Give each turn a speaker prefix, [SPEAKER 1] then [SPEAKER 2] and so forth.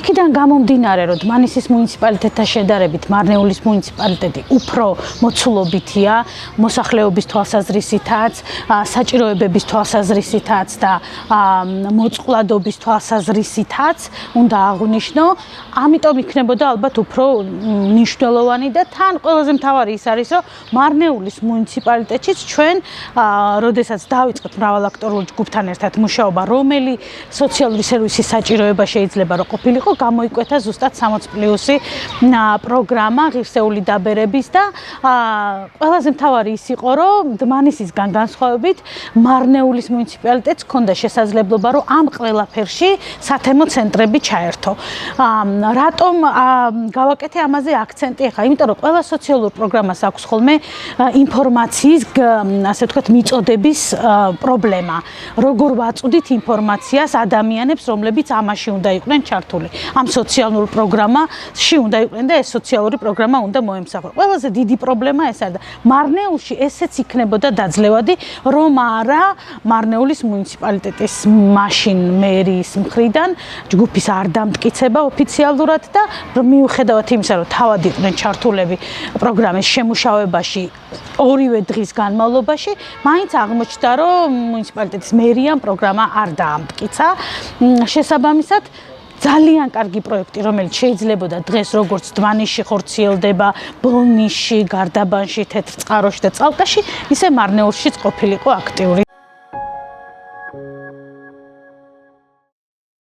[SPEAKER 1] აქედან გამომდინარე, რომ დმანისის მუნიციპალიტეტთან შედარებით მარნეულის მუნიციპალიტეტი უფრო მოცულობითია, მოსახლეობის თვალსაზრისითაც, საჭიროებების თვალსაზრისითაც და მოწყვლადობის თვალსაზრისითაც უნდა აღვნიშნო, ამიტომ იქნებოდა ალბათ უფრო მნიშვნელოვანი და თან ყველაზე მთავარი ის არის, რომ მარნეულის მუნიციპალიტეტშიც ჩვენ, როდესაც დავიწყეთ მრავალაქტორულ ჯგუფთან ერთად მუშაობა, რომელი სოციალური სერვისის საჭიროება შეიძლება რომ ყოფილიყო, გამოიკვეთა ზუსტად 60+ პროგრამა ღირსეული დაბერების და ყველაზე მთავარი ის იყო, რომ დმანისისგან განსხვავებით მარნეულის მუნიციპალიტეტს ჰქონდა შესაძლებლობა, რომ ამ ყველაფერში სათემო ცენტრები ჩაერთო. რატომ გავაკეთე ამაზე აქცენტი ახლა? იმიტომ რომ ყველა სოციალურ პროგრამას აქვს ხოლმე ინფორმაციის, ასე ვთქვათ, მიწოდების პრობლემა. როგორ ვაწვდით ინფორმაციას ადამიანებს, რომლებიც ამაში უნდა იყვნენ ჩართული. ამ სოციალურ პროგრამაში უნდა იყვნენ და ეს სოციალური პროგრამა უნდა მოემსახურა. ყველაზე დიდი პრობლემა ეს არის და მარნეულში ესეც იქნებოდა დაძლევადი, რომ არა მარნეულის მუნიციპალიტეტის მაშინ მერის მხრიდან ჯგუფის არ დამტკიცება ოფიციალურად და რომ მიუხედავად იმისა, რომ თავად იყვნენ ჩართულები პროგრამის შემუშავებაში ორივე დღის განმავლობაში, მაინც აღმოჩნდა, რომ მუნიციპალიტეტის მერიამ პროგრამა არ დაამტკიცა. შესაბამისად, ძალიან კარგი პროექტი, რომელიც შეიძლებოდა დღეს როგორც დმანისში ხორციელდება, ბოლნისში, გარდაბანში, თეთრწყაროში და წალკაში, ისე მარნეულშიც ყოფილიყო აქტიური.